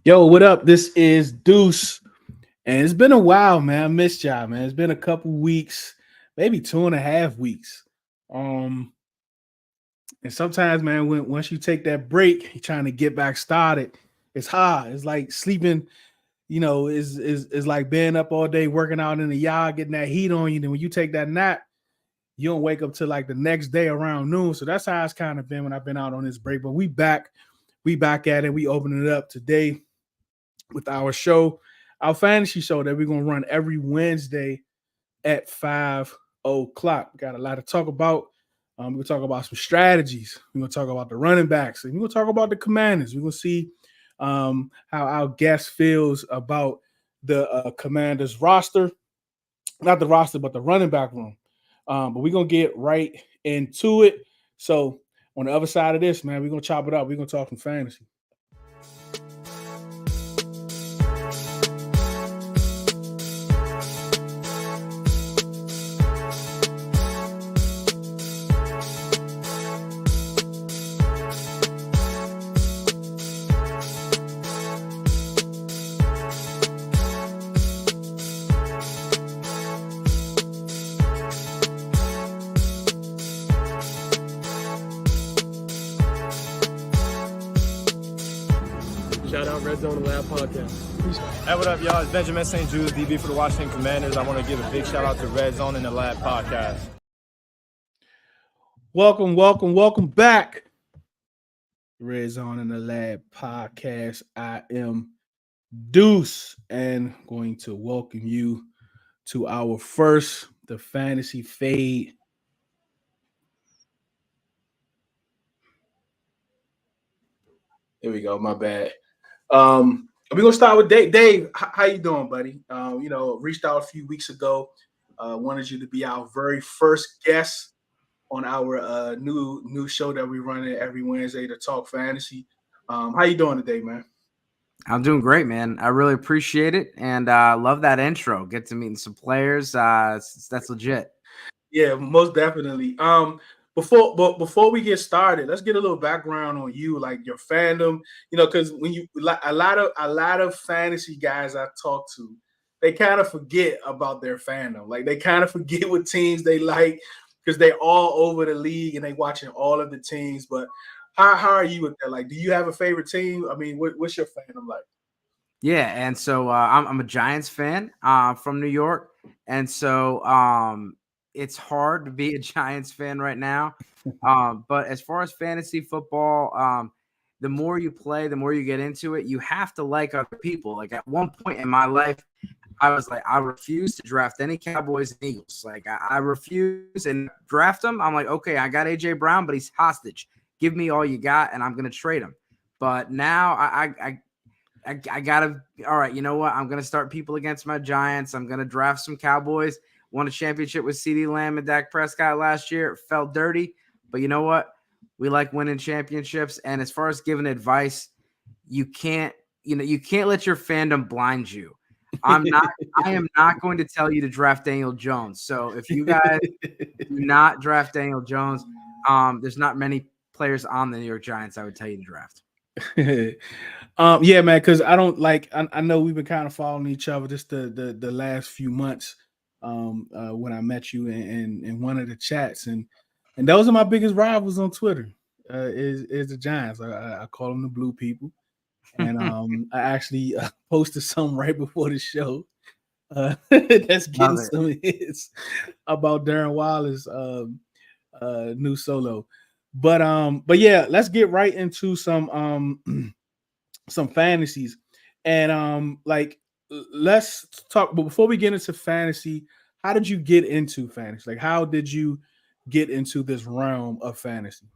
Yo, what up? This is Deuce, and it's been a while, man. I missed y'all, man. It's been a couple weeks, maybe 2.5 weeks. Um, and sometimes, man, once you take that break, you're trying to get back started. It's hard. It's like sleeping. Is like being up all day working out in the yard, getting that heat on you. Then when you take that nap, you don't wake up till like the next day around noon. So that's how it's kind of been when I've been out on this break. But we back at it. We opening it up today with our show, our fantasy show that we're going to run every Wednesday at 5:00. We got a lot to talk about. We're going to talk about some strategies. We're going to talk about the running backs. And we're going to talk about the Commanders. We're going to see how our guest feels about the Commanders roster. Not the roster, but the running back room. But we're going to get right into it. So on the other side of this, man, we're going to chop it up. We're going to talk some fantasy. Shout out Red Zone Lab Podcast. Hey, what up, y'all? It's Benjamin St. Jude, DB for the Washington Commanders. I want to give a big shout out to Red Zone and the Lab Podcast. Welcome back. Red Zone and the Lab Podcast. I am Deuce and going to welcome you to our first, the Fantasy Fade. There we go. My bad. We're gonna start with Dave. Dave, how you doing, buddy? Reached out a few weeks ago. Wanted you to be our very first guest on our new show that we run every Wednesday to talk fantasy. How you doing today, man? I'm doing great, man. I really appreciate it, and love that intro. Get to meeting some players. That's legit. Yeah, most definitely. Before we get started, let's get a little background on you, like your fandom. Because when you a lot of fantasy guys I talk to, they kind of forget about their fandom. Like they kind of forget what teams they like because they're all over the league and they watching all of the teams. But how are you with that? Like, do you have a favorite team? I mean, what's your fandom like? Yeah, and so I'm a Giants fan from New York, and so it's hard to be a Giants fan right now. But as far as fantasy football, the more you play, the more you get into it, you have to like other people. Like at one point in my life, I was like, I refuse to draft any Cowboys and Eagles. Like I refuse and draft them. I'm like, okay, I got A.J. Brown, but he's hostage. Give me all you got, and I'm going to trade him. But now I gotta. All right, you know what? I'm gonna start people against my Giants. I'm gonna draft some Cowboys. Won a championship with CeeDee Lamb and Dak Prescott last year. It felt dirty, but you know what? We like winning championships. And as far as giving advice, you can't let your fandom blind you. I am not going to tell you to draft Daniel Jones. So if you guys do not draft Daniel Jones, there's not many players on the New York Giants I would tell you to draft. Yeah, man, because I don't like. I know we've been kind of following each other just the last few months. When I met you in one of the chats, and those are my biggest rivals on Twitter. Is the Giants. I call them the Blue People, and I actually posted something right before the show that's getting some hits about Darren Waller's new solo. But yeah, let's get right into some fantasies, and let's talk. But before we get into fantasy, how did you get into fantasy? Like, how did you get into this realm of fantasy?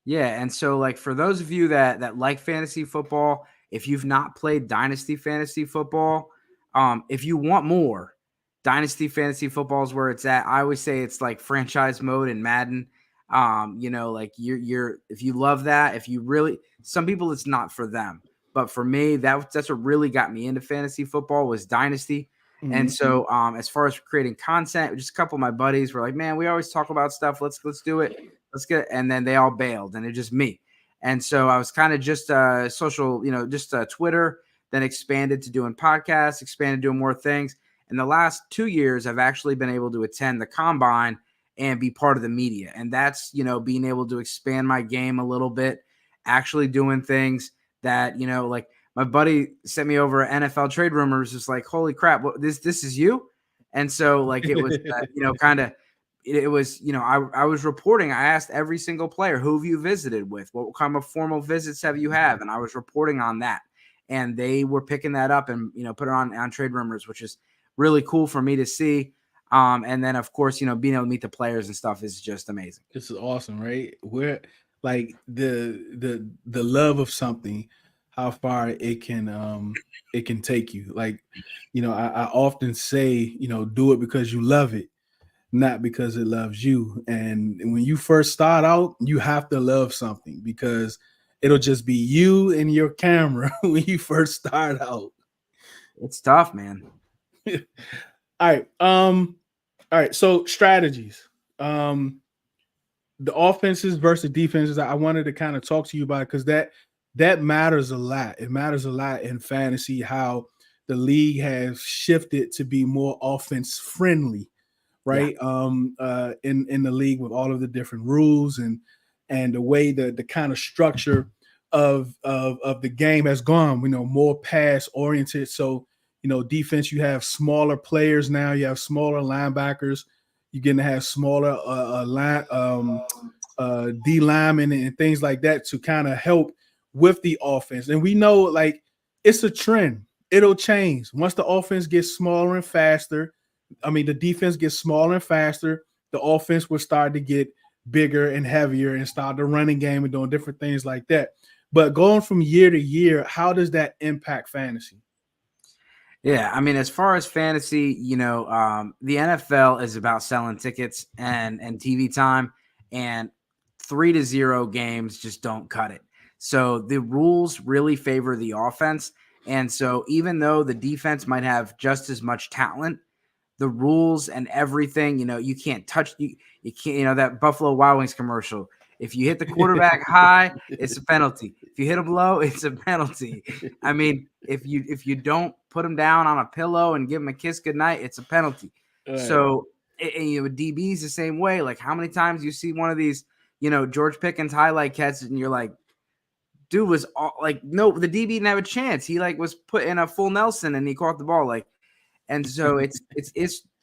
Yeah, and so like for those of you that like fantasy football, if you've not played Dynasty Fantasy Football, if you want more, Dynasty Fantasy Football is where it's at. I always say it's like franchise mode in Madden. Like you're if you love that, if you really, some people it's not for them. But for me, that's what really got me into fantasy football was Dynasty. Mm-hmm. And so as far as creating content, just a couple of my buddies were like, man, we always talk about stuff. Let's do it. Let's get it. And then they all bailed and it's just me. And so I was kind of just social, just Twitter then expanded to doing podcasts, expanded doing more things. In the last 2 years, I've actually been able to attend the combine and be part of the media. And that's, being able to expand my game a little bit, actually doing things that, like my buddy sent me over NFL trade rumors. It's like, holy crap, this is you. And so like, it was, it was, I was reporting. I asked every single player, who have you visited with? What kind of formal visits have you had? And I was reporting on that. And they were picking that up and, put it on trade rumors, which is really cool for me to see. And then, of course, being able to meet the players and stuff is just amazing. This is awesome, right? Where like the love of something, how far it can take you. Like, I often say, do it because you love it, not because it loves you. And when you first start out, you have to love something because it'll just be you and your camera when you first start out. It's tough, man. All right. So strategies. The offenses versus defenses. I wanted to kind of talk to you about it because that matters a lot. It matters a lot in fantasy how the league has shifted to be more offense friendly, right? Yeah. In the league with all of the different rules and the way the kind of structure of the game has gone, more pass oriented. So, defense, you have smaller players now. You have smaller linebackers. You're going to have smaller D linemen and things like that to kind of help with the offense. And we know, like, it's a trend. It'll change. Once the offense gets smaller and faster, the defense gets smaller and faster, the offense will start to get bigger and heavier and start the running game and doing different things like that. But going from year to year, how does that impact fantasy? Yeah, as far as fantasy, the NFL is about selling tickets and TV time, and 3-0 games just don't cut it. So the rules really favor the offense. And so even though the defense might have just as much talent, the rules and everything, you can't touch, you can't, that Buffalo Wild Wings commercial. If you hit the quarterback high, it's a penalty. If you hit him low, it's a penalty. If you don't put him down on a pillow and give him a kiss goodnight, it's a penalty. Right. So, DB's the same way. Like, how many times you see one of these, George Pickens highlight catches, and you're like, dude was no, the DB didn't have a chance. He was put in a full Nelson and he caught the ball. And so it's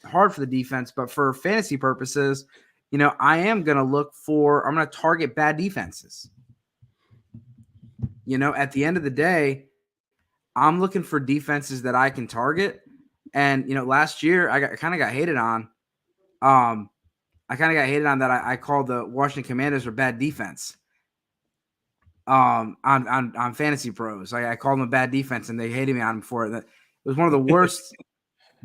hard for the defense, but for fantasy purposes, I am going to target bad defenses. At the end of the day, I'm looking for defenses that I can target. And, last year I kind of got hated on. That I called the Washington Commanders a bad defense. On Fantasy Pros. I called them a bad defense and they hated me on them for it. It was one of the worst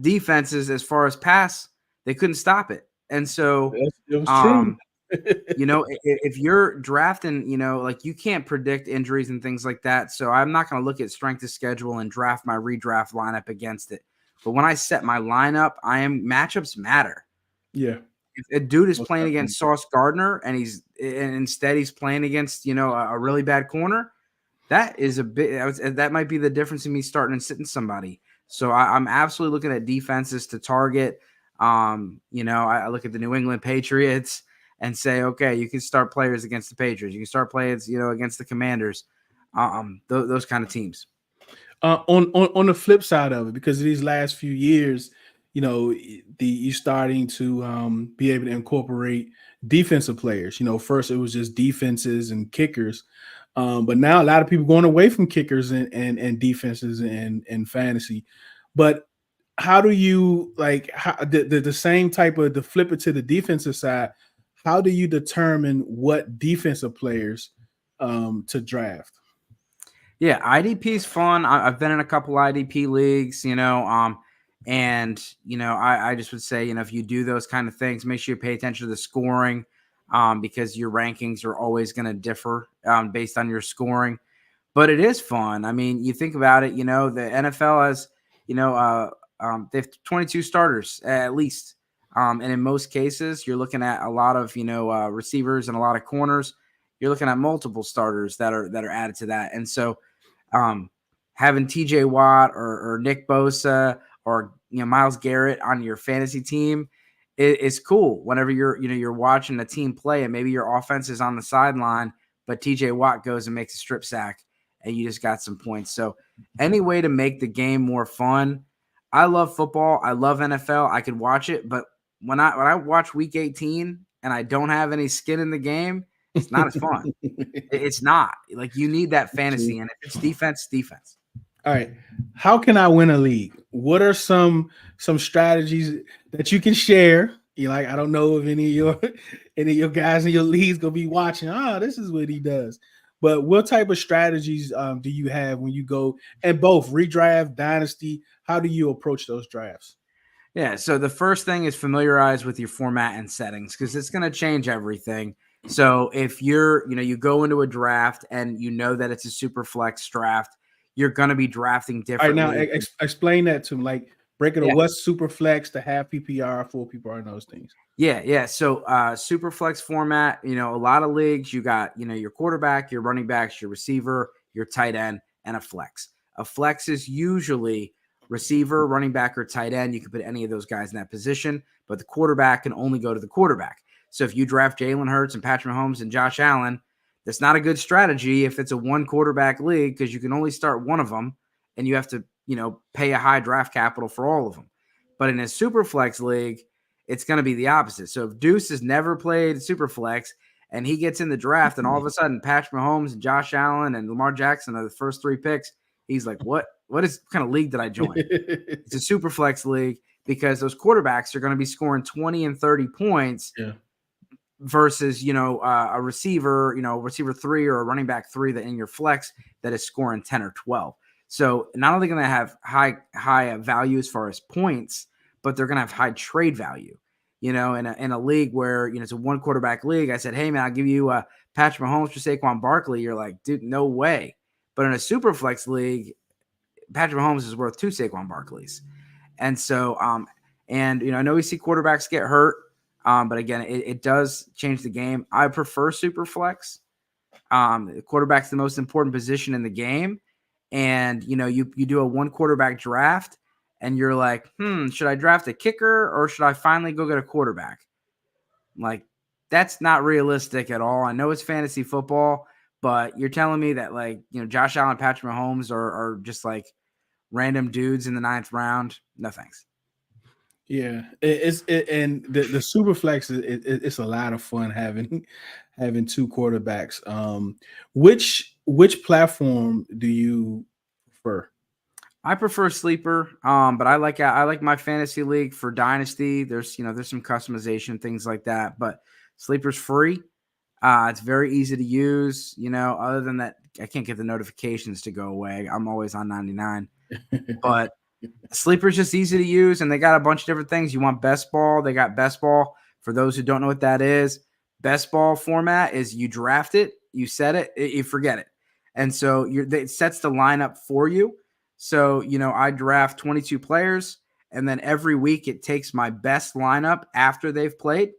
defenses as far as pass. They couldn't stop it. And so, it was true. If you're drafting, you can't predict injuries and things like that. So I'm not going to look at strength of schedule and draft my redraft lineup against it. But when I set my lineup, matchups matter. Yeah. If a dude is playing against Sauce Gardner and instead he's playing against, a really bad corner, that might be the difference in me starting and sitting somebody. So I'm absolutely looking at defenses to target. I look at the New England Patriots and say, okay, you can start players against the Patriots. You can start players, against the Commanders. Those kind of teams. On the flip side of it, because of these last few years, you're starting to be able to incorporate defensive players. First it was just defenses and kickers. But now a lot of people going away from kickers and defenses and fantasy. But how do you the same type of, to flip it to the defensive side, how do you determine what defensive players to draft? Yeah, IDP is fun. I've been in a couple IDP leagues, and, I just would say, if you do those kind of things, make sure you pay attention to the scoring, because your rankings are always going to differ based on your scoring. But it is fun. You think about it, the NFL has, they have 22 starters at least. And in most cases, you're looking at a lot of, receivers and a lot of corners. You're looking at multiple starters that are added to that. And so having TJ Watt or Nick Bosa or Myles Garrett on your fantasy team is cool. Whenever you're watching a team play and maybe your offense is on the sideline, but TJ Watt goes and makes a strip sack and you just got some points. So any way to make the game more fun. I love football. I love NFL. I could watch it, but when I watch Week 18 and I don't have any skin in the game, it's not as fun. It's not. Like, you need that fantasy, and if it's defense, defense. All right. How can I win a league? What are some strategies that you can share? You like, I don't know if any of your guys in your leagues gonna be watching. This is what he does. But what type of strategies do you have when you go and both redraft, dynasty? How do you approach those drafts? Yeah. So the first thing is familiarize with your format and settings, because it's going to change everything. So if you go into a draft and you know that it's a super flex draft, you're going to be drafting differently. All right, now explain that to me. Like, break it up. What's super flex, to have PPR, full PPR, and those things? Yeah. So super flex format, a lot of leagues, you got, your quarterback, your running backs, your receiver, your tight end, and a flex. A flex is usually receiver, running back, or tight end. You can put any of those guys in that position, but the quarterback can only go to the quarterback. So if you draft Jalen Hurts and Patrick Mahomes and Josh Allen, that's not a good strategy if it's a one quarterback league, because you can only start one of them and you have to, pay a high draft capital for all of them. But in a super flex league, it's going to be the opposite. So if Deuce has never played super flex and he gets in the draft and all of a sudden Patrick Mahomes and Josh Allen and Lamar Jackson are the first 3 picks, he's like, what kind of league did I join? It's a super flex league, because those quarterbacks are going to be scoring 20 and 30 points versus, a receiver, receiver 3 or a running back 3 that in your flex that is scoring 10 or 12. So not only going to have high value as far as points, but they're going to have high trade value. In a league where, it's a one quarterback league, I said, hey man, I'll give you Patrick Mahomes for Saquon Barkley. You're like, dude, no way. But in a super flex league, Patrick Mahomes is worth 2 Saquon Barkleys. And so, I know we see quarterbacks get hurt, but again, it does change the game. I prefer super flex. The quarterback's the most important position in the game. And, you do a one quarterback draft and you're like, should I draft a kicker or should I finally go get a quarterback? Like, that's not realistic at all. I know it's fantasy football, but you're telling me that, like, Josh Allen, Patrick Mahomes are just like random dudes in the 9th round? No thanks. Yeah, and the super flex it's a lot of fun having 2 quarterbacks. Which platform do you prefer? I prefer Sleeper, but I like my fantasy league for Dynasty. There's some customization, things like that, but Sleeper's free. It's very easy to use. Other than that, I can't get the notifications to go away. I'm always on 99, but Sleeper's just easy to use, and they got a bunch of different things. You want best ball? They got best ball. For those who don't know what that is, best ball format is you draft it, you set it, you forget it, and so it sets the lineup for you. So I draft 22 players, and then every week it takes my best lineup after they've played,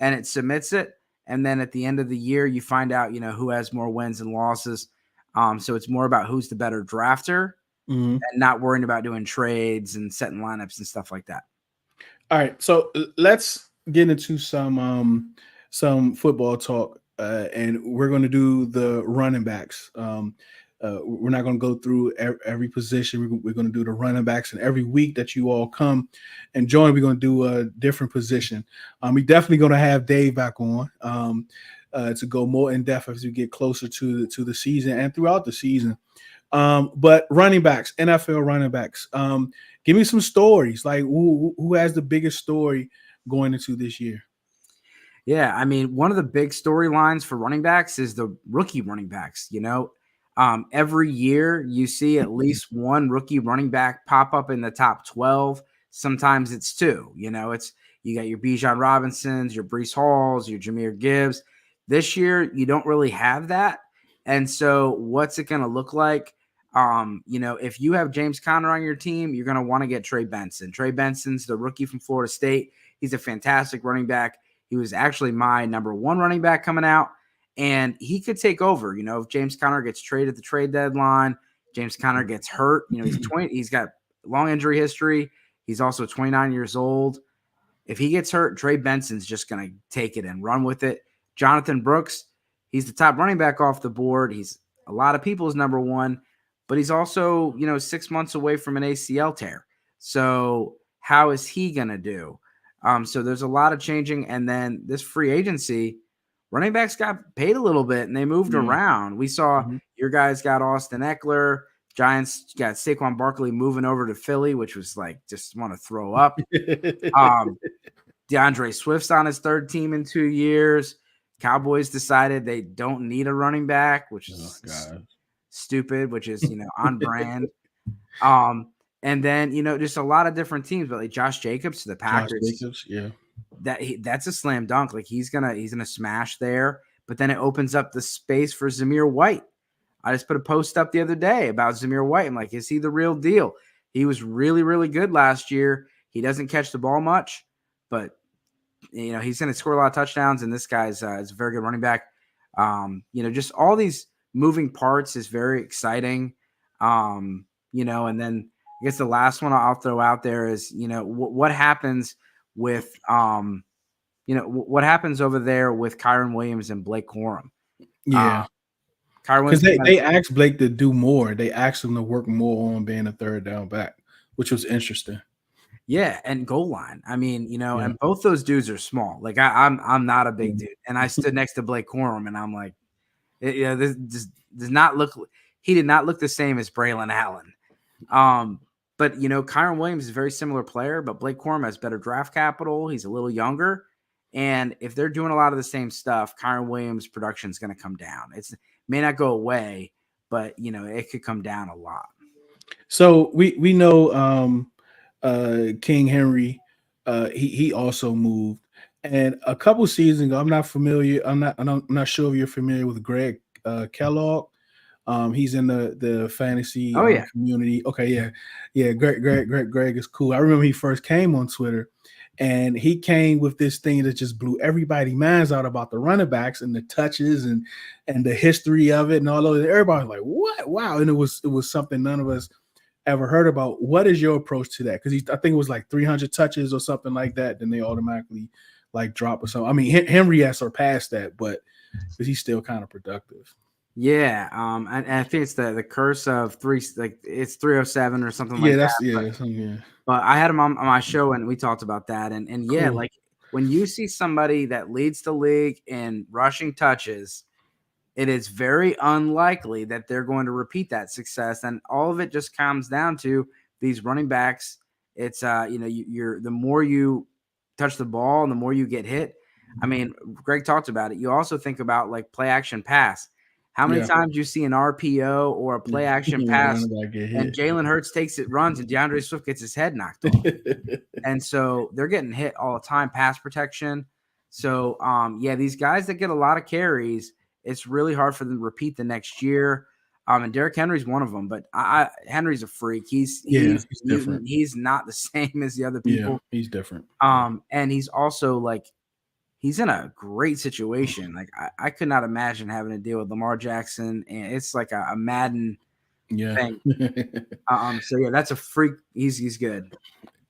and it submits it. And then at the end of the year, you find out who has more wins and losses. So it's more about who's the better drafter. And not worrying about doing trades and setting lineups and stuff like that. All right, so let's get into some football talk, and we're going to do the running backs. We're not going to go through every position. We're going to do the running backs, and every week that you all come and join, we're going to do a different position. We're definitely going to have Dave back on to go more in depth as we get closer to the season and throughout the season. But running backs, NFL running backs, give me some stories. Like, who has the biggest story going into this year? Yeah, I mean, one of the big storylines for running backs is the rookie running backs. Every year you see at least one rookie running back pop up in the top 12. Sometimes it's 2. You got your Bijan Robinsons, your Breece Halls, your Jahmyr Gibbs. This year you don't really have that. And so what's it going to look like? If you have James Conner on your team, you're going to want to get Trey Benson. Trey Benson's the rookie from Florida State. He's a fantastic running back. He was actually my number 1 running back coming out, and he could take over. If James Conner gets traded at the trade deadline, James Conner gets hurt. He's 20. He's got long injury history. He's also 29 years old. If he gets hurt, Trey Benson's just going to take it and run with it. Jonathan Brooks, he's the top running back off the board. He's a lot of people's number one, but he's also, 6 months away from an ACL tear. So how is he going to do? So there's a lot of changing. And then this free agency, running backs got paid a little bit and they moved around. We saw your guys got Austin Eckler. Giants got Saquon Barkley moving over to Philly, which was like, just want to throw up. DeAndre Swift's on his third team in 2 years. Cowboys decided they don't need a running back, which is stupid, which is, on brand. And then, just a lot of different teams, but like Josh Jacobs to the Packers. That's a slam dunk. Like he's gonna smash there, but then it opens up the space for Zamir White. I just put a post up the other day about Zamir White. I'm like, is he the real deal? He was really, really good last year. He doesn't catch the ball much, but he's going to score a lot of touchdowns. And this guy's is a very good running back. Just all these moving parts is very exciting. And then I guess the last one I'll throw out there is, what happens with, what happens over there with Kyron Williams and Blake Corum. Yeah. Because they asked Blake to do more. They asked him to work more on being a third down back, which was interesting. Yeah, and goal line. I mean, and both those dudes are small. Like I'm not a big dude, and I stood next to Blake Corum, and I'm like, this does not look. He did not look the same as Braylon Allen. But Kyron Williams is a very similar player, but Blake Corum has better draft capital. He's a little younger, and if they're doing a lot of the same stuff, Kyron Williams' production is going to come down. It may not go away, but it could come down a lot. So we know King Henry, he also moved, and a couple seasons ago, I'm not sure if you're familiar with Greg Kellogg. He's in the fantasy community. Okay, yeah. Greg is cool. I remember he first came on Twitter, and he came with this thing that just blew everybody's minds out about the running backs and the touches and the history of it and all of it. Everybody was like, "What? Wow!" And it was something none of us ever heard about. What is your approach to that? Because I think it was like 300 touches or something like that. Then they automatically like drop or something. I mean, Henry has surpassed that, but he's still kind of productive. Yeah, and I think it's the curse of three, like it's 307 or something like that. But I had him on my show and we talked about that. And cool. Like when you see somebody that leads the league in rushing touches, it is very unlikely that they're going to repeat that success. And all of it just comes down to these running backs. It's you're the more you touch the ball and the more you get hit. I mean, Greg talked about it. You also think about like play action pass. How many times you see an RPO or a play action pass and Jalen Hurts takes it, runs, and DeAndre Swift gets his head knocked off. And so they're getting hit all the time, pass protection. So, these guys that get a lot of carries, it's really hard for them to repeat the next year. And Derrick Henry's one of them, but Henry's a freak. He's different. He's not the same as the other people. Yeah, he's different. And he's also like, he's in a great situation. Like I could not imagine having to deal with Lamar Jackson, and it's like a Madden thing. So that's a freak. He's good.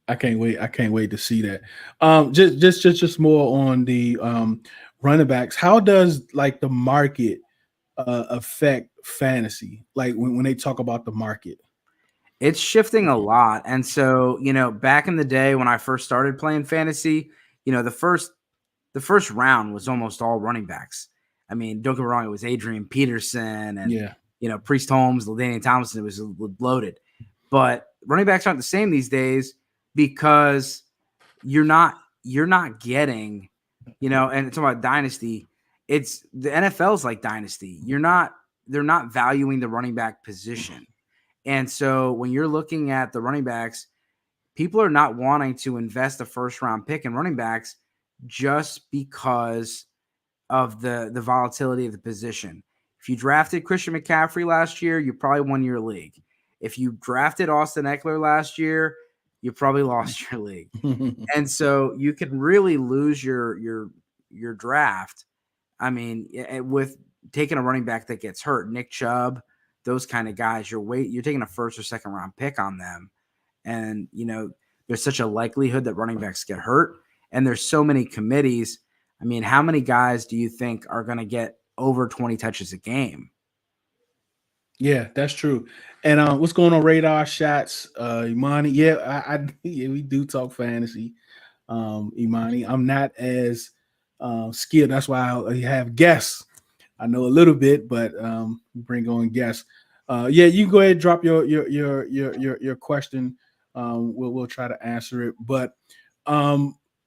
I can't wait to see that. Just more on the running backs. How does like the market affect fantasy? Like when they talk about the market, it's shifting a lot. And so back in the day when I first started playing fantasy, the first round was almost all running backs. I mean, don't get me wrong, it was Adrian Peterson and Priest Holmes, LaDainian Tomlinson. It was loaded. But running backs aren't the same these days because you're not getting, and it's about Dynasty. It's the NFL's like Dynasty. They're not valuing the running back position. And so when you're looking at the running backs, people are not wanting to invest a first round pick in running backs just because of the volatility of the position. If you drafted Christian McCaffrey last year, you probably won your league. If you drafted Austin Eckler last year, you probably lost your league. And so you can really lose your draft. I mean, with taking a running back that gets hurt. Nick Chubb those kind of guys, you're taking a first or second round pick on them. And, there's such a likelihood that running backs get hurt. And there's so many committees. I mean, how many guys do you think are going to get over 20 touches a game? Yeah, that's true. And what's going on, Radar Shots? Imani, yeah, we do talk fantasy. Imani, I'm not as skilled. That's why I have guests. I know a little bit, but bring on guests. You can go ahead and drop your question. We'll try to answer it. But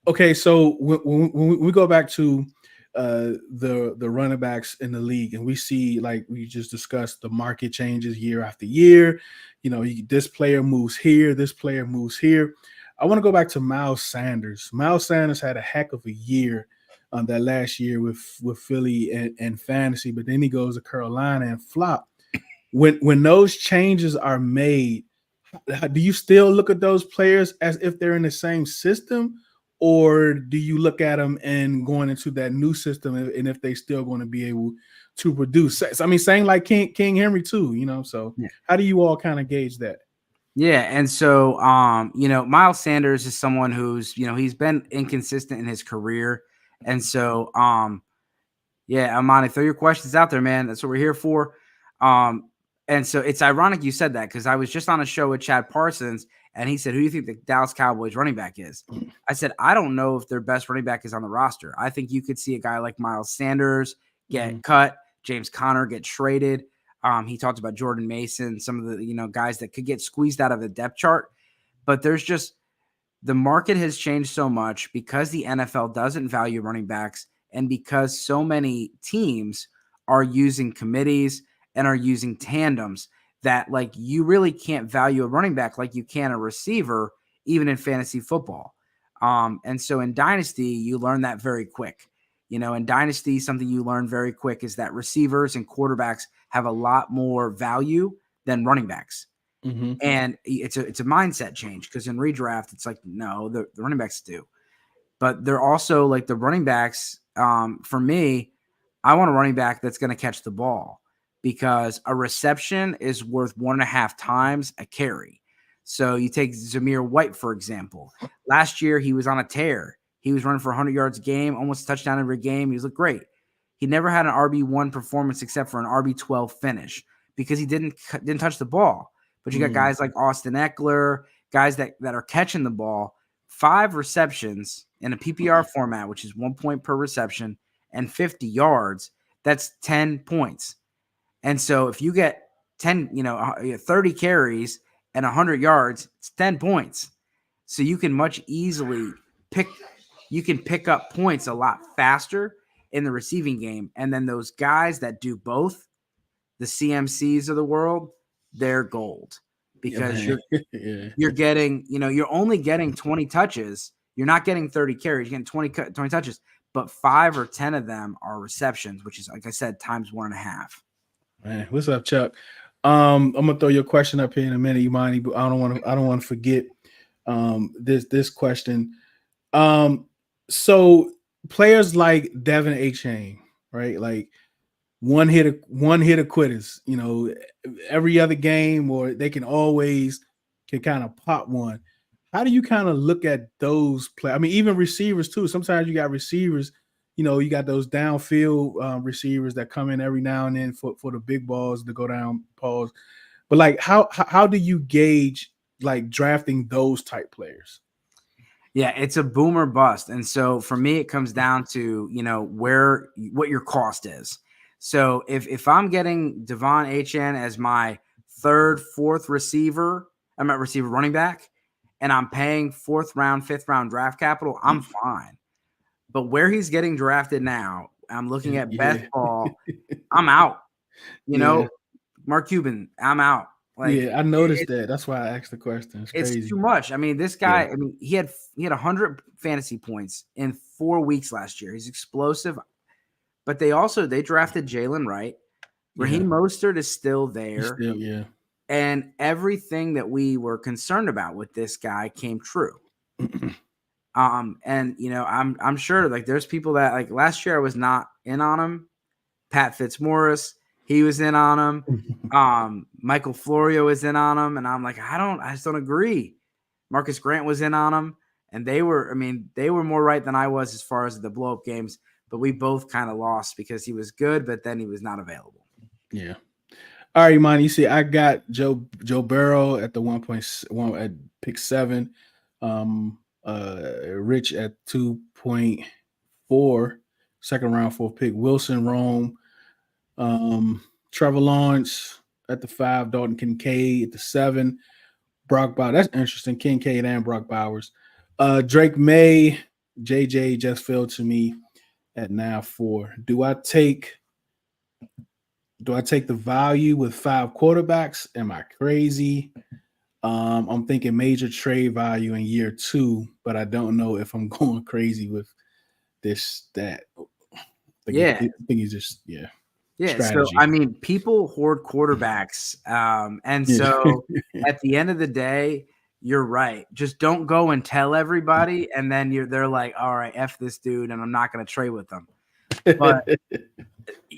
okay, so when we go back to the running backs in the league, and we see, like we just discussed, the market changes year after year. This player moves here, this player moves here. I want to go back to Miles Sanders. Miles Sanders had a heck of a year that last year with Philly and fantasy, but then he goes to Carolina and flop. When those changes are made, do you still look at those players as if they're in the same system? Or do you look at them and going into that new system and if they still going to be able to produce? I mean, same like King Henry too, so How do you all kind of gauge that? Yeah. And so, Miles Sanders is someone who's, he's been inconsistent in his career. And so, Amani, throw your questions out there, man. That's what we're here for. And so it's ironic you said that, because I was just on a show with Chad Parsons, and he said, who do you think the Dallas Cowboys running back is? I said, I don't know if their best running back is on the roster. I think you could see a guy like Miles Sanders get cut, James Conner get traded. He talked about Jordan Mason, some of the guys that could get squeezed out of the depth chart. But there's just, the market has changed so much because the NFL doesn't value running backs, and because so many teams are using committees and are using tandems, that like you really can't value a running back like you can a receiver, even in fantasy football. And so in Dynasty, you learn that very quick. In Dynasty, something you learn very quick is that receivers and quarterbacks have a lot more value than running backs. Mm-hmm. And it's a mindset change, because in redraft, it's like, no, the running backs do. But they're also like the running backs. For me, I want a running back that's going to catch the ball, because a reception is worth 1.5 times a carry. So you take Zamir White, for example. Last year, he was on a tear. He was running for 100 yards a game, almost a touchdown every game. He looked great. He never had an RB1 performance except for an RB12 finish, because he didn't touch the ball. But you got guys like Austin Eckler, guys that are catching the ball. 5 receptions in a PPR format, which is 1 point per reception, and 50 yards, that's 10 points. And so if you get 30 carries and 100 yards, it's 10 points. So you can much easily pick up points a lot faster in the receiving game. And then those guys that do both, the CMCs of the world, they're gold, because you're getting, you're only getting 20 touches. You're not getting 30 carries. You're getting 20 touches, but 5 or 10 of them are receptions, which is, like I said, times 1.5. Man, what's up, Chuck? I'm gonna throw your question up here in a minute, Imani, but I don't want to forget this question. So players like Devin A-Chain, right? Like one hit quitters, every other game, or they can kind of pop one. How do you kind of look at those players? I mean, even receivers too. Sometimes you got receivers, you got those downfield receivers that come in every now and then for the big balls to go down pause. But like, how do you gauge like drafting those type players? Yeah, it's a boom or bust. And so for me, it comes down to, what your cost is. So if I'm getting Devon Achane as my 3rd, 4th receiver, I'm at receiver running back, and I'm paying 4th round, 5th round draft capital, I'm fine. But where he's getting drafted now, I'm looking at best ball, I'm out. Mark Cuban, I'm out. Like, I noticed that. That's why I asked the question. It's crazy. Too much. I mean, this guy, he had 100 fantasy points in 4 weeks last year. He's explosive. But they drafted Jalen Wright. Raheem Mostert is still there. And everything that we were concerned about with this guy came true. I'm sure like there's people that like last year I was not in on him. Pat Fitzmaurice, He was in on him. Michael Florio was in on him, and I'm like, I just don't agree. Marcus Grant was in on him, and they were more right than I was as far as the blow up games. But we both kind of lost because he was good, but then he was not available. Yeah. All right, man. You see, I got Joe Burrow at the 1.1 at pick 7. Rich at 2.4, second round, 4th pick. Wilson, Rome, Trevor Lawrence at the 5. Dalton Kincaid at the 7. Brock Bowers. That's interesting. Kincaid and Brock Bowers. Drake May, JJ just fell to me at now 4. Do I take the value with 5 quarterbacks? Am I crazy? I'm thinking major trade value in year 2, but I don't know if I'm going crazy with that. I think he's just strategy. So I mean, people hoard quarterbacks, and so at the end of the day, you're right. Just don't go and tell everybody, and then they're like, all right, F this dude, and I'm not going to trade with them. But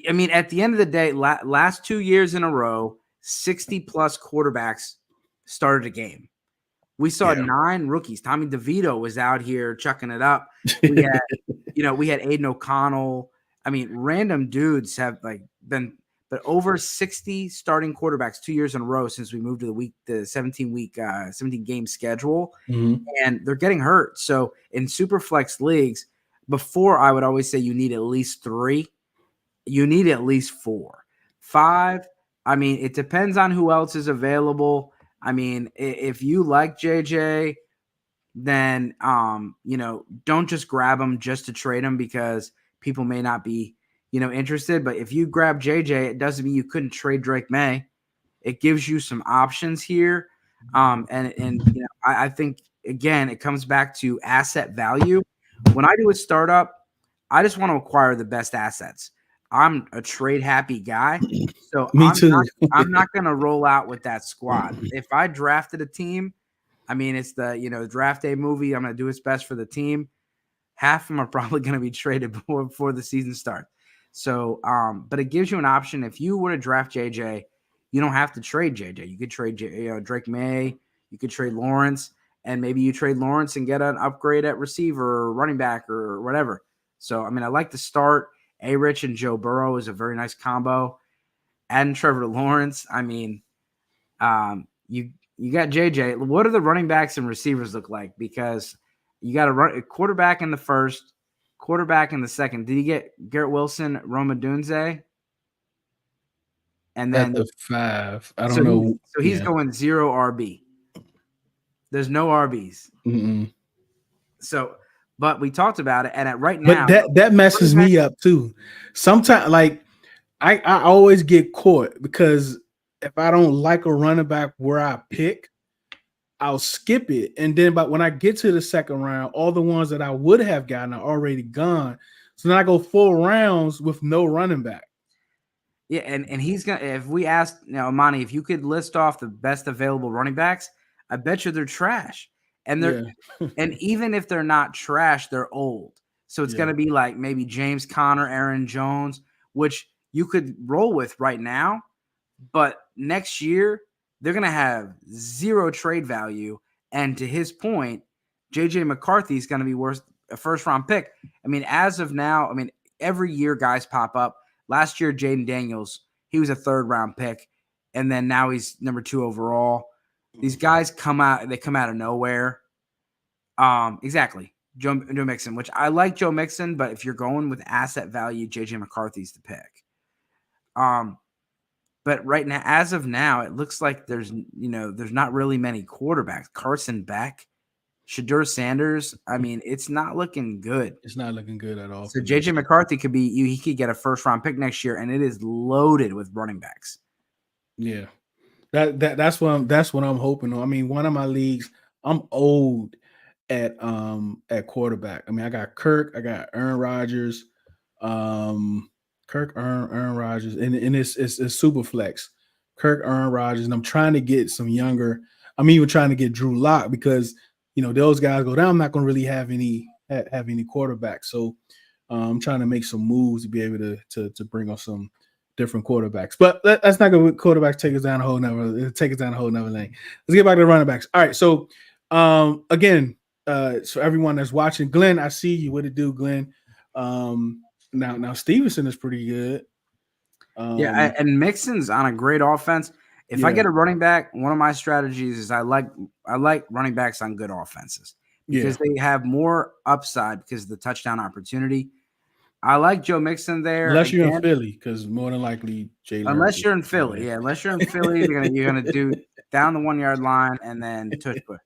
I mean, at the end of the day, last 2 years in a row, 60-plus quarterbacks started a game. We saw 9 rookies. Tommy DeVito was out here chucking it up. We had, we had Aiden O'Connell. I mean, random dudes have been, but over 60 starting quarterbacks 2 years in a row since we moved to the 17 game schedule, and they're getting hurt. So in super flex leagues, before I would always say you need at least 3. You need at least 4. 5, I mean, it depends on who else is available. I mean, if you like JJ, then, don't just grab him just to trade him because people may not be, interested. But if you grab JJ, it doesn't mean you couldn't trade Drake May. It gives you some options here. I think, again, it comes back to asset value. When I do a startup, I just want to acquire the best assets. I'm a trade happy guy. So I'm not going to roll out with that squad. If I drafted a team, I mean, it's the, draft day movie. I'm going to do its best for the team. Half of them are probably going to be traded before the season starts. So, but it gives you an option. If you were to draft JJ, you don't have to trade JJ. You could trade Drake May. You could trade Lawrence, and maybe you trade Lawrence and get an upgrade at receiver or running back or whatever. So, I mean, I like to start. A-Rich and Joe Burrow is a very nice combo. Adding Trevor Lawrence, I mean, you got JJ. What do the running backs and receivers look like? Because you got a quarterback in the first, quarterback in the second. Did you get Garrett Wilson, Rome Odunze? And then at the 5. I don't know. So he's going 0 RB. There's no RBs. Mm-mm. So, but we talked about it, and right now, but that messes me up too. Sometimes, I always get caught because if I don't like a running back where I pick, I'll skip it, and then but when I get to the second round, all the ones that I would have gotten are already gone. So then I go 4 rounds with no running back. Yeah, and he's gonna. If we asked Amani, if you could list off the best available running backs, I bet you they're trash. And they're and even if they're not trash, they're old. So it's gonna be like maybe James Conner, Aaron Jones, which you could roll with right now, but next year they're gonna have 0 trade value. And to his point, JJ McCarthy is gonna be worth a first round pick. I mean, as of now, every year guys pop up. Last year, Jaden Daniels, he was a 3rd round pick, and then now he's number 2 overall. These guys come out of nowhere. Exactly. Joe Mixon, which I like Joe Mixon, but if you're going with asset value, JJ McCarthy's the pick. But right now, as of now, it looks like there's not really many quarterbacks. Carson Beck, Shadur Sanders. I mean, it's not looking good. It's not looking good at all. So JJ McCarthy he could get a first round pick next year, and it is loaded with running backs. Yeah. That's what I'm hoping on. I mean, one of my leagues, I'm old at quarterback. I mean, I got Kirk, I got Aaron Rodgers, Aaron Rodgers, and it's super flex. Kirk, Aaron Rodgers, and I'm trying to get some younger. I'm even trying to get Drew Lock because those guys go down. I'm not going to really have any quarterbacks, so I'm trying to make some moves to be able to bring on some different quarterbacks. But let's not go with quarterbacks. Take us down a whole nother lane. Let's get back to the running backs. All right. So again, so everyone that's watching, Glenn, I see you. What it do, Glenn? Now Stevenson is pretty good. And Mixon's on a great offense. If I get a running back, one of my strategies is I like running backs on good offenses because they have more upside because of the touchdown opportunity. I like Joe Mixon there. Unless you're in Philly, because more than likely Jalen. Unless you're in Philly, unless you're in Philly, you're gonna do down the 1 yard line and then tush push.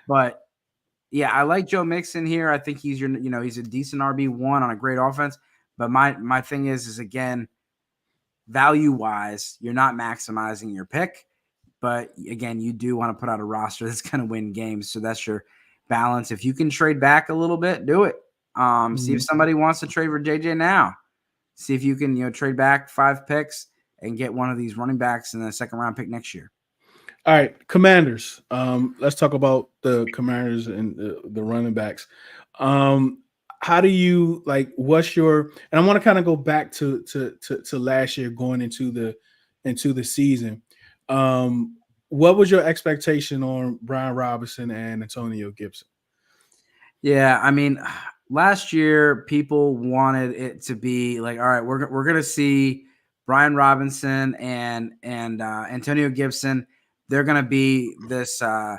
But yeah, I like Joe Mixon here. I think he's he's a decent RB1 on a great offense. But my thing is again, value wise, you're not maximizing your pick. But again, you do want to put out a roster that's going to win games. So that's your balance. If you can trade back a little bit, do it. See if somebody wants to trade for JJ now. See if you can trade back 5 picks and get one of these running backs in the second round pick next year. All right, Commanders. Let's talk about the Commanders and the running backs. How do you what's your, and I want to kind of go back to last year going into the season. What was your expectation on Brian Robinson and Antonio Gibson? Yeah, I mean, last year people wanted it to be like, all right, we're gonna see Brian Robinson and Antonio Gibson. They're gonna be this. We're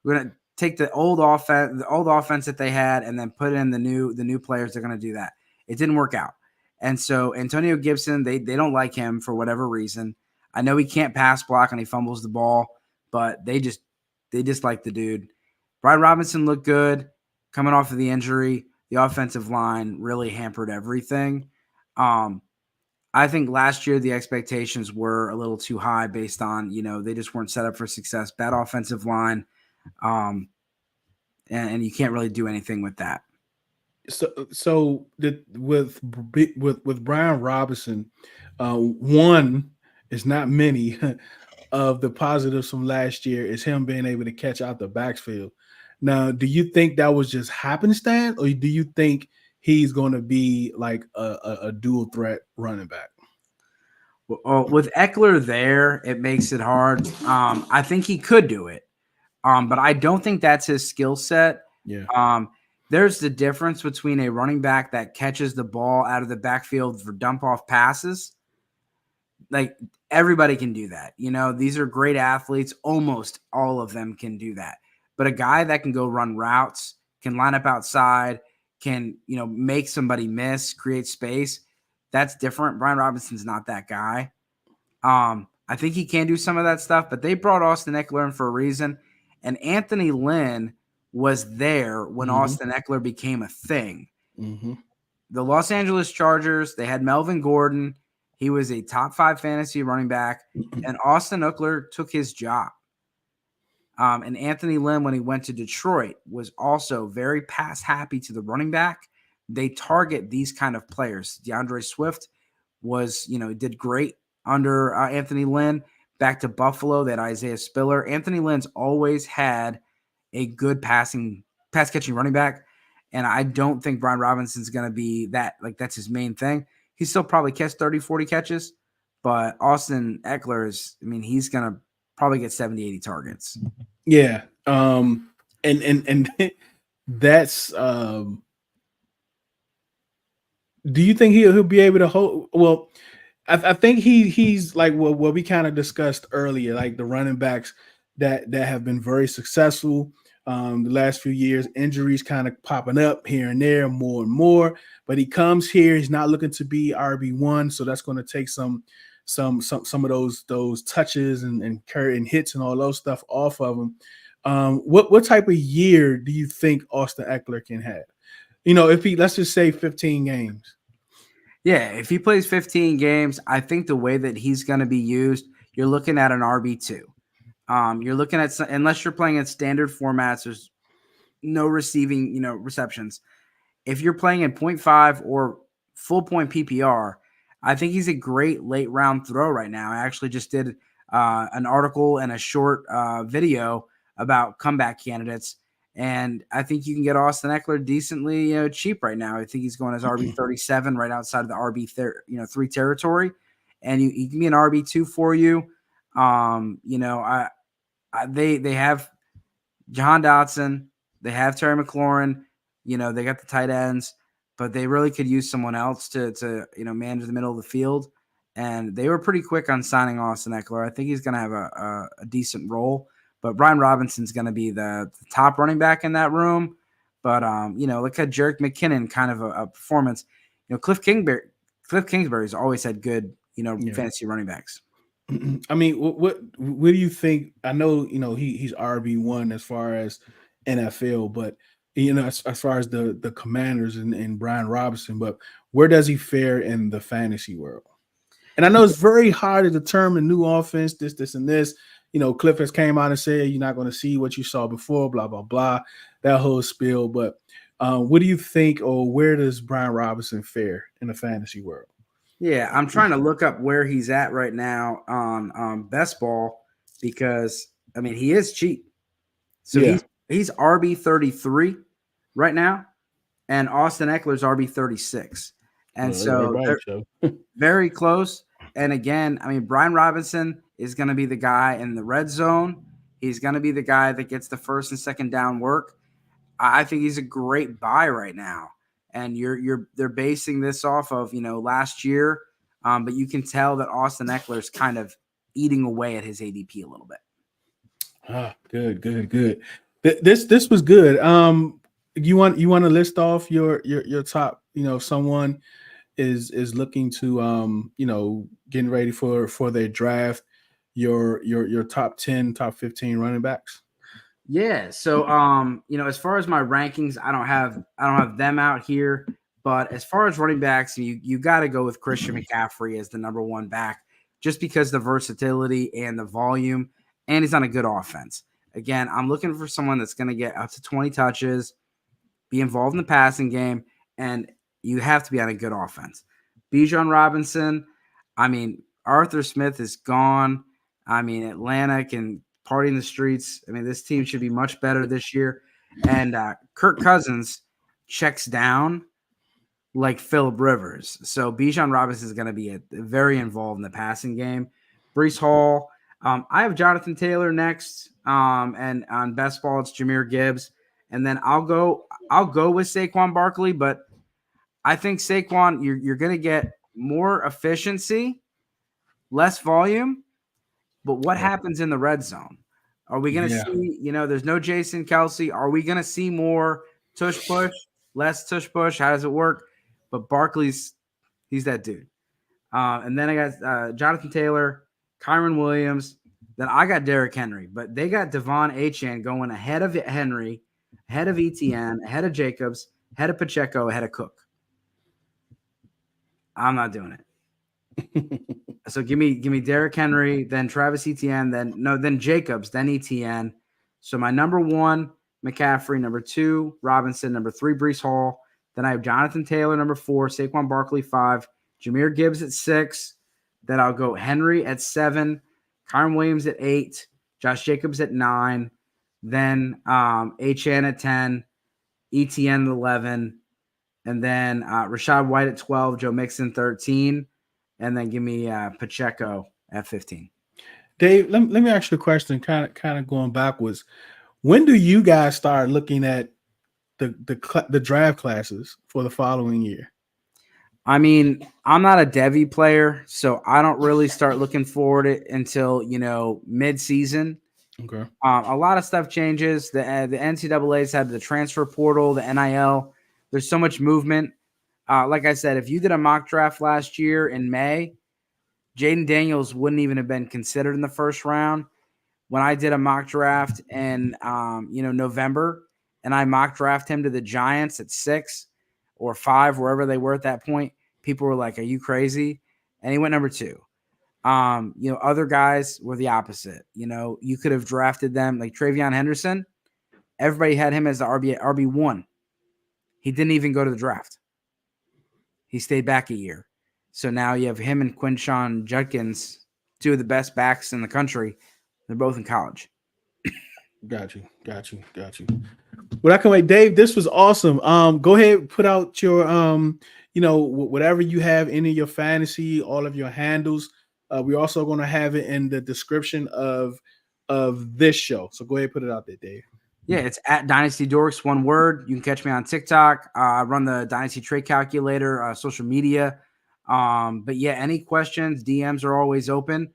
gonna take the old offense that they had, and then put in the new players. They're gonna do that. It didn't work out, and so Antonio Gibson, they don't like him for whatever reason. I know he can't pass block and he fumbles the ball, but they dislike the dude. Brian Robinson looked good coming off of the injury. The offensive line really hampered everything. I think last year the expectations were a little too high based on, they just weren't set up for success. Bad offensive line. And you can't really do anything with that. So with Brian Robinson, one is not many of the positives from last year is him being able to catch out the backfield. Now, do you think that was just happenstance, or do you think he's going to be like a dual threat running back? Well, with Eckler there, it makes it hard. I think he could do it, but I don't think that's his skill set. Yeah. There's the difference between a running back that catches the ball out of the backfield for dump off passes. Like everybody can do that. These are great athletes. Almost all of them can do that. But a guy that can go run routes, can line up outside, can, make somebody miss, create space, that's different. Brian Robinson's not that guy. I think he can do some of that stuff, but they brought Austin Eckler in for a reason. And Anthony Lynn was there when Austin Eckler became a thing. Mm-hmm. The Los Angeles Chargers, they had Melvin Gordon. He was a top 5 fantasy running back, and Austin Eckler took his job. And Anthony Lynn, when he went to Detroit, was also very pass happy to the running back. They target these kind of players. DeAndre Swift was, did great under Anthony Lynn. Back to Buffalo, that Isaiah Spiller. Anthony Lynn's always had a good pass catching running back. And I don't think Brian Robinson's going to be that, that's his main thing. He still probably catch 30, 40 catches, but Austin Eckler he's going to probably get 70, 80 targets. Yeah. And that's, do you think he'll be able to hold? Well, I think he's like what we kind of discussed earlier, like the running backs that have been very successful the last few years, injuries kind of popping up here and there more and more, but he comes here, he's not looking to be RB1. So that's going to take some of those touches and hits and all those stuff off of him. What type of year do you think Austin Eckler can have? If he, let's just say 15 games. Yeah, if he plays 15 games, I think the way that he's going to be used, you're looking at an RB2. You're looking at, unless you're playing in standard formats, there's no receiving, receptions. If you're playing in 0.5 or full point PPR, I think he's a great late round throw right now. I actually just did an article and a short video about comeback candidates, and I think you can get Austin Eckler decently, cheap right now. I think he's going as RB37 right outside of the RB3 territory, and he can be an RB2 for you. They have Jahan Dotson, they have Terry McLaurin, they got the tight ends, but they really could use someone else to manage the middle of the field. And they were pretty quick on signing Austin Eckler. I think he's going to have a decent role, but Brian Robinson's going to be the top running back in that room. But look at Jerick McKinnon, kind of a performance. Cliff Kingsbury's always had good, fantasy running backs. I mean, what do you think? I know, he's RB1 as far as NFL, but as far as the Commanders and Brian Robinson, but where does he fare in the fantasy world? And I know it's very hard to determine new offense, this, and this. Cliff has came out and said you're not going to see what you saw before, blah, blah, blah, that whole spiel. But what do you think, or where does Brian Robinson fare in the fantasy world? Yeah, I'm trying to look up where he's at right now on Best Ball because, he is cheap. So he's RB33 right now, and Austin Eckler's RB36. And they're very close. And again, Brian Robinson is going to be the guy in the red zone. He's going to be the guy that gets the first and second down work. I think he's a great buy right now. And they're basing this off of, last year. But you can tell that Austin Eckler's kind of eating away at his ADP a little bit. Good. This was good. You want to list off your top, if someone is looking to getting ready for their draft, your top 10, top 15 running backs? Yeah. So as far as my rankings, I don't have them out here, but as far as running backs, you got to go with Christian McCaffrey as the number one back, just because the versatility and the volume, and he's on a good offense. Again, I'm looking for someone that's going to get up to 20 touches, be involved in the passing game, and you have to be on a good offense. Bijan Robinson, Arthur Smith is gone. Atlanta can party in the streets. This team should be much better this year. And Kirk Cousins checks down like Phillip Rivers. So Bijan Robinson is going to be very involved in the passing game. Breece Hall. I have Jonathan Taylor next. And on Best Ball, it's Jahmyr Gibbs. And then I'll go with Saquon Barkley, but I think Saquon, you're going to get more efficiency, less volume. But what happens in the red zone? Are we going to see, there's no Jason Kelsey. Are we going to see more tush push, less tush push? How does it work? But Barkley's, he's that dude. And then I got Jonathan Taylor, Kyron Williams. Then I got Derrick Henry. But they got Devon Achane going ahead of Henry, ahead of Etienne, ahead of Jacobs, ahead of Pacheco, ahead of Cook. I'm not doing it. So give me Derrick Henry, then Travis Etienne, then Jacobs, then Etienne. So my number one, McCaffrey, number two, Robinson, number three, Breece Hall. Then I have Jonathan Taylor, number four, Saquon Barkley, 5, Jahmyr Gibbs at 6. Then I'll go Henry at 7, Kyron Williams at 8, Josh Jacobs at 9, then Achane at 10, Etienne at 11, and then Rachaad White at 12, Joe Mixon 13. And then give me Pacheco at 15. Dave, let me ask you a question, kind of going backwards. When do you guys start looking at the draft classes for the following year? I'm not a Devy player, so I don't really start looking forward to it until, mid-season. Okay. A lot of stuff changes. The NCAA's had the transfer portal, the NIL. There's so much movement. Like I said, if you did a mock draft last year in May, Jaden Daniels wouldn't even have been considered in the first round. When I did a mock draft in November, and I mock draft him to the Giants at 6 or 5, wherever they were at that point, people were like, "Are you crazy?" And he went number 2. Other guys were the opposite. You could have drafted them like Travion Henderson. Everybody had him as the RB1. He didn't even go to the draft. He stayed back a year. So now you have him and Quinshon Judkins, 2 of the best backs in the country. They're both in college. Got you. Well, I can wait. Dave, this was awesome. Go ahead, put out your, whatever you have, any of your fantasy, all of your handles. We're also going to have it in the description of this show. So go ahead and put it out there, Dave. Yeah, it's at Dynasty Dorks, one word. You can catch me on TikTok. I run the Dynasty Trade Calculator, social media. But yeah, any questions, DMs are always open.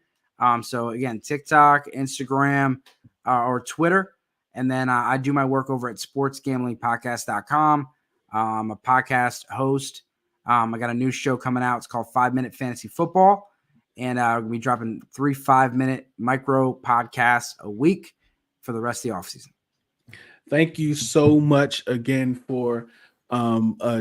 So again, TikTok, Instagram, or Twitter. And then I do my work over at sportsgamblingpodcast.com. I'm a podcast host. I got a new show coming out. It's called 5 Minute Fantasy Football. And we'll be dropping 3 5-minute micro podcasts a week for the rest of the offseason. Thank you so much again for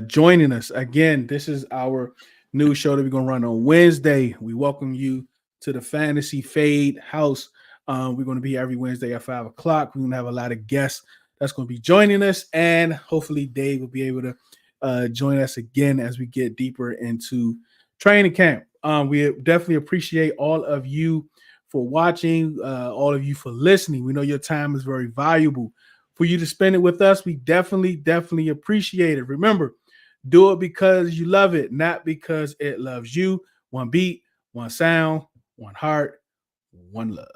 joining us. Again, this is our new show that we're going to run on Wednesday. We welcome you to the Fantasy Fade House. We're going to be every Wednesday at 5 o'clock. We're going to have a lot of guests that's going to be joining us, and hopefully Dave will be able to join us again as we get deeper into training camp. We definitely appreciate all of you for watching, all of you for listening. We know your time is very valuable. For you to spend it with us, we definitely appreciate it. Remember, do it because you love it, not because it loves you. One beat, one sound, one heart, one love.